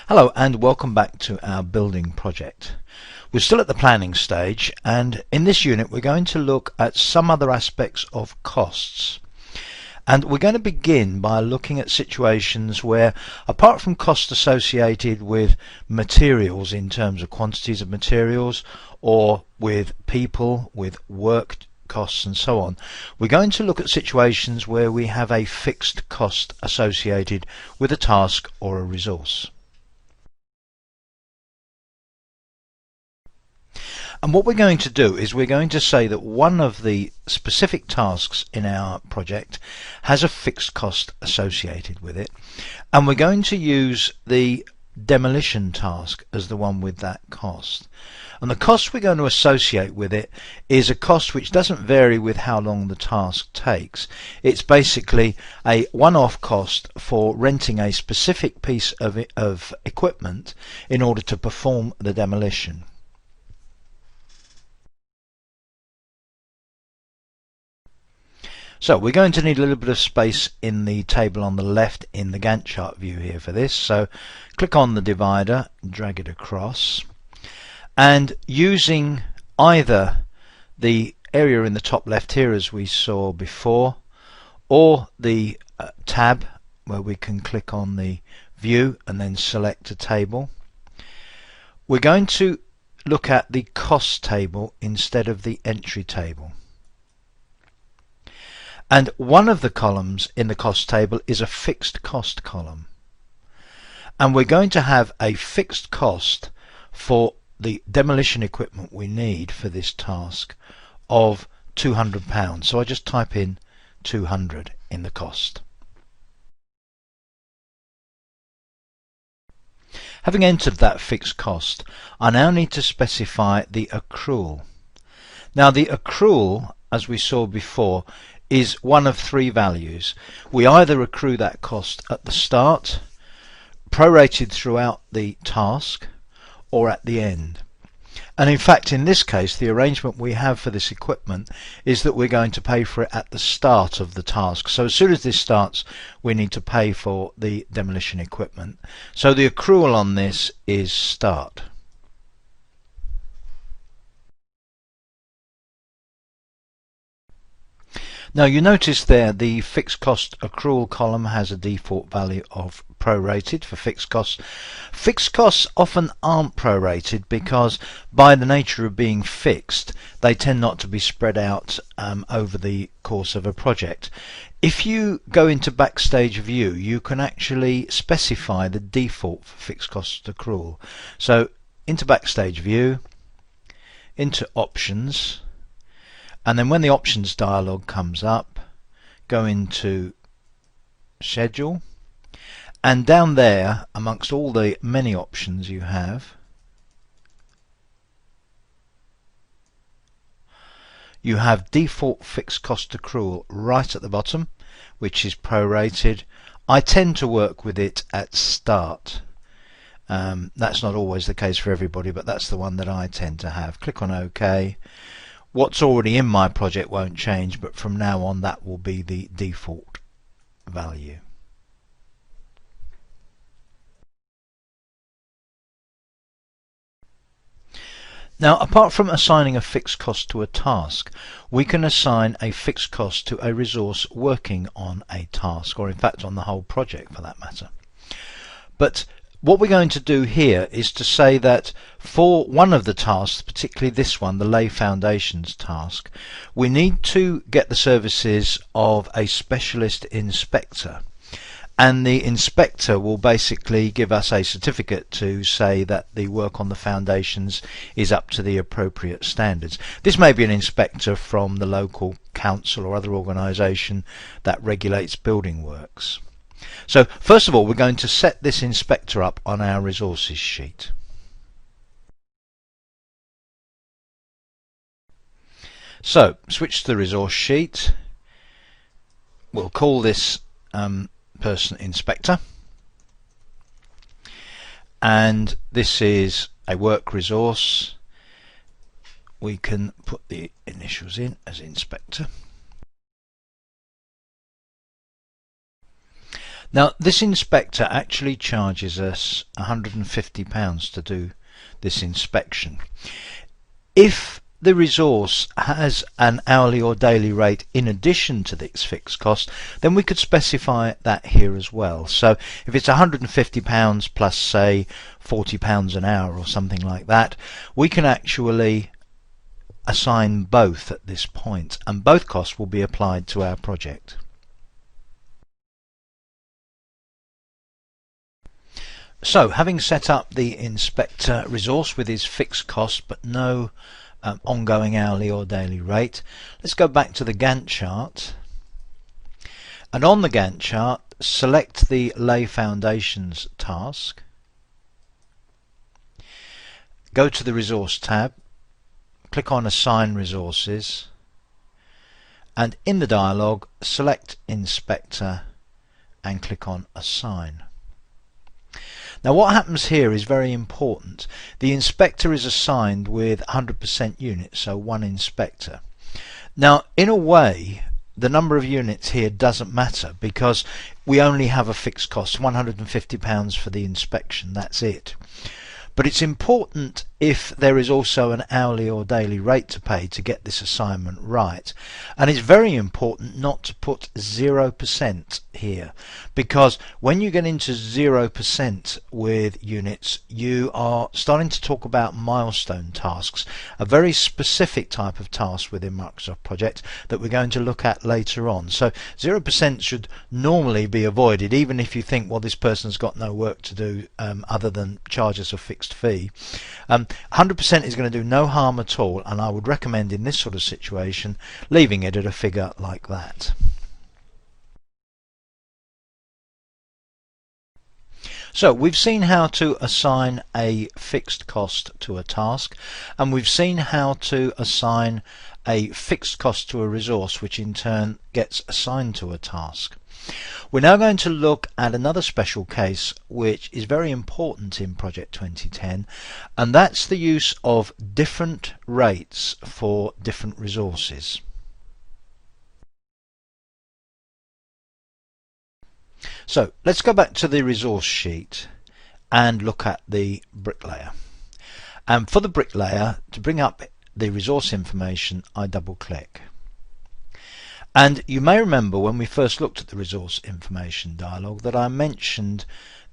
Hello and welcome back to our building project. We're still at the planning stage, and in this unit we're going to look at some other aspects of costs. And we're going to begin by looking at situations where, apart from costs associated with materials in terms of quantities of materials, or with people, with work costs and so on, we're going to look at situations where we have a fixed cost associated with a task or a resource. And what we're going to do is we're going to say that one of the specific tasks in our project has a fixed cost associated with it, and we're going to use the demolition task as the one with that cost. And the cost we're going to associate with it is a cost which doesn't vary with how long the task takes. It's basically a one-off cost for renting a specific piece of equipment in order to perform the demolition. So we're going to need a little bit of space in the table on the left in the Gantt chart view here for this. So click on the divider, drag it across, and using either the area in the top left here as we saw before, or the tab where we can click on the view and then select a table, we're going to look at the cost table instead of the entry table. And one of the columns in the cost table is a fixed cost column. And we're going to have a fixed cost for the demolition equipment we need for this task of £200. So I just type in 200 in the cost. Having entered that fixed cost, I now need to specify the accrual. Now the accrual, as we saw before, is one of three values. We either accrue that cost at the start, prorated throughout the task, or at the end. And in fact, in this case, the arrangement we have for this equipment is that we're going to pay for it at the start of the task. So as soon as this starts, we need to pay for the demolition equipment. So the accrual on this is start. Now you notice there the fixed cost accrual column has a default value of prorated for fixed costs. Fixed costs often aren't prorated because by the nature of being fixed they tend not to be spread out over the course of a project. If you go into Backstage View, you can actually specify the default for fixed cost accrual. So into Backstage View, into Options, and then when the options dialog comes up, go into schedule, and down there amongst all the many options you have, you have default fixed cost accrual right at the bottom, which is prorated. I tend to work with it at start. That's not always the case for everybody, but that's the one that I tend to have. Click on OK. What's already in my project won't change, but from now on that will be the default value. Now, apart from assigning a fixed cost to a task, we can assign a fixed cost to a resource working on a task, or in fact on the whole project for that matter. But what we're going to do here is to say that for one of the tasks, particularly this one, the lay foundations task, we need to get the services of a specialist inspector. And the inspector will basically give us a certificate to say that the work on the foundations is up to the appropriate standards. This may be an inspector from the local council or other organisation that regulates building works. So first of all, we're going to set this inspector up on our resources sheet. So switch to the resource sheet. We'll call this person inspector, and this is a work resource. We can put the initials in as inspector. Now this inspector actually charges us £150 to do this inspection. If the resource has an hourly or daily rate in addition to its fixed cost, then we could specify that here as well. So if it's £150 plus say £40 an hour or something like that, we can actually assign both at this point, and both costs will be applied to our project. So having set up the inspector resource with his fixed cost but no ongoing hourly or daily rate, let's go back to the Gantt chart, and on the Gantt chart select the lay foundations task, go to the resource tab, click on assign resources, and in the dialog select inspector and click on assign. Now what happens here is very important. The inspector is assigned with 100% units, so one inspector. Now in a way the number of units here doesn't matter because we only have a fixed cost, £150 for the inspection, that's it. But it's important if there is also an hourly or daily rate to pay to get this assignment right. And it's very important not to put 0% here, because when you get into 0% with units, you are starting to talk about milestone tasks, a very specific type of task within Microsoft Project that we're going to look at later on. So 0% should normally be avoided, even if you think, well, this person's got no work to do other than charge us a fixed fee. 100% is going to do no harm at all, and I would recommend in this sort of situation leaving it at a figure like that. So we've seen how to assign a fixed cost to a task, and we've seen how to assign a fixed cost to a resource, which in turn gets assigned to a task. We're now going to look at another special case which is very important in Project 2010, and that's the use of different rates for different resources. So let's go back to the resource sheet and look at the bricklayer. And for the bricklayer, to bring up the resource information, I double click. And you may remember when we first looked at the resource information dialog that I mentioned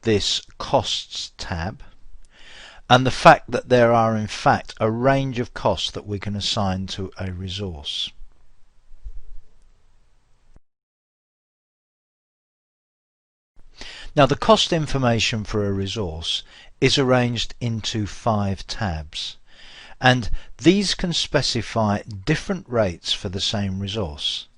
this costs tab and the fact that there are in fact a range of costs that we can assign to a resource. Now the cost information for a resource is arranged into 5 tabs, and these can specify different rates for the same resource.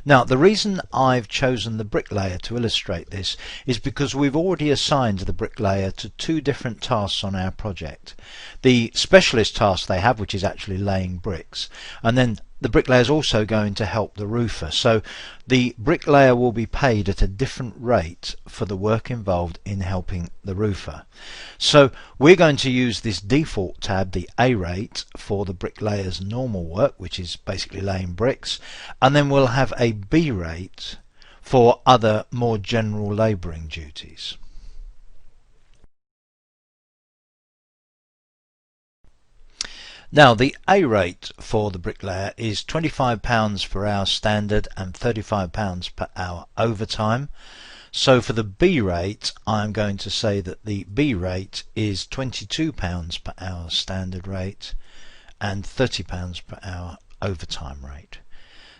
Now the reason I've chosen the bricklayer to illustrate this is because we've already assigned the bricklayer to 2 different tasks on our project. The specialist task they have, which is actually laying bricks, and then the bricklayer is also going to help the roofer. So the bricklayer will be paid at a different rate for the work involved in helping the roofer. So we're going to use this default tab, the A rate, for the bricklayer's normal work, which is basically laying bricks, and then we'll have a B rate for other more general labouring duties. Now the A rate for the bricklayer is £25 per hour standard and £35 per hour overtime. So for the B rate, I'm going to say that the B rate is £22 per hour standard rate and £30 per hour overtime rate.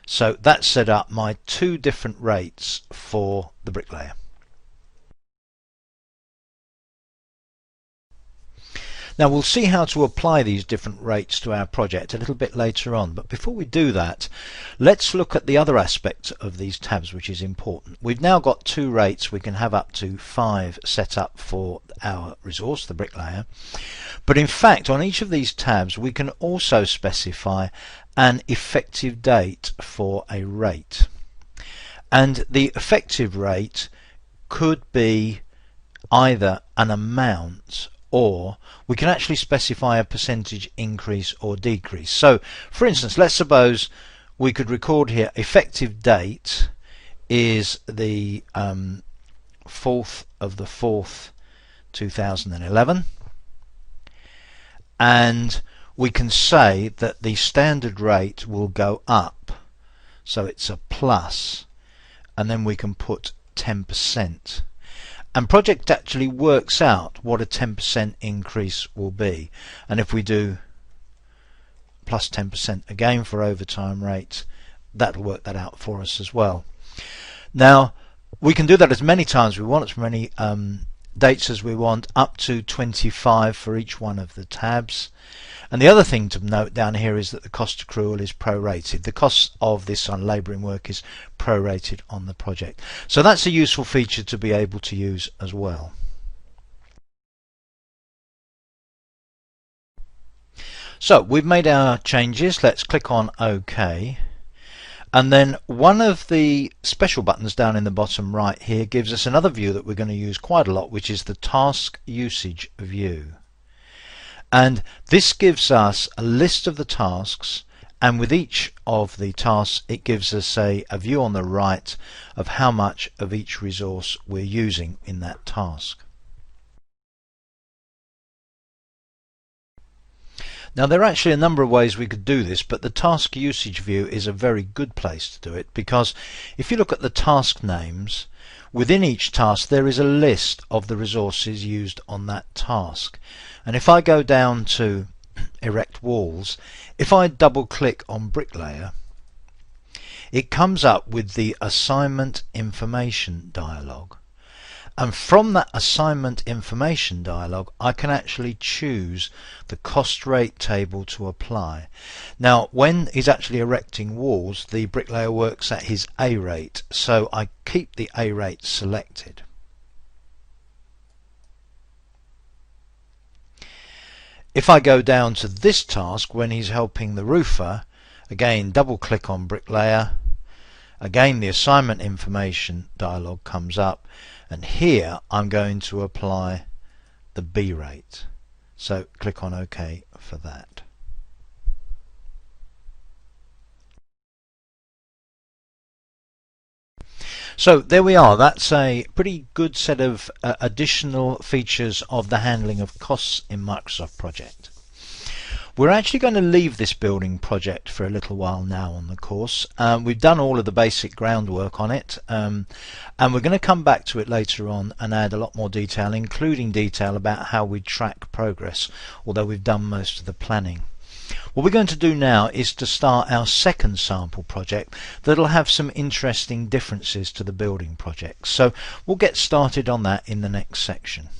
So that set up my 2 different rates for the bricklayer. Now we'll see how to apply these different rates to our project a little bit later on, but before we do that, let's look at the other aspect of these tabs, which is important. We've now got 2 rates. We can have up to 5 set up for our resource, the bricklayer, but in fact on each of these tabs we can also specify an effective date for a rate, and the effective rate could be either an amount, or we can actually specify a percentage increase or decrease. So for instance, let's suppose we could record here effective date is the 4th of the 4th 2011, and we can say that the standard rate will go up, so it's a plus, and then we can put 10%. And project actually works out what a 10% increase will be, and if we do plus 10% again for overtime rates, that'll work that out for us as well. Now we can do that as many times as we want, as many dates as we want, up to 25 for each one of the tabs. And the other thing to note down here is that the cost accrual is prorated. The cost of this on labouring work is prorated on the project. So that's a useful feature to be able to use as well. So we've made our changes. Let's click on OK. And then one of the special buttons down in the bottom right here gives us another view that we're going to use quite a lot, which is the task usage view. And this gives us a list of the tasks, and with each of the tasks it gives us a view on the right of how much of each resource we're using in that task. Now there are actually a number of ways we could do this, but the task usage view is a very good place to do it, because if you look at the task names, within each task there is a list of the resources used on that task. And if I go down to erect walls, if I double click on bricklayer, it comes up with the assignment information dialog. And from that assignment information dialog I can actually choose the cost rate table to apply. Now when he's actually erecting walls, the bricklayer works at his A rate, so I keep the A rate selected. If I go down to this task when he's helping the roofer, again double click on bricklayer, again the assignment information dialog comes up, and here I'm going to apply the B rate. So click on OK for that. So there we are. That's a pretty good set of additional features of the handling of costs in Microsoft Project. We're actually going to leave this building project for a little while now on the course. We've done all of the basic groundwork on it, and we're going to come back to it later on and add a lot more detail, including detail about how we track progress, although we've done most of the planning. What we're going to do now is to start our second sample project that'll have some interesting differences to the building project. So we'll get started on that in the next section.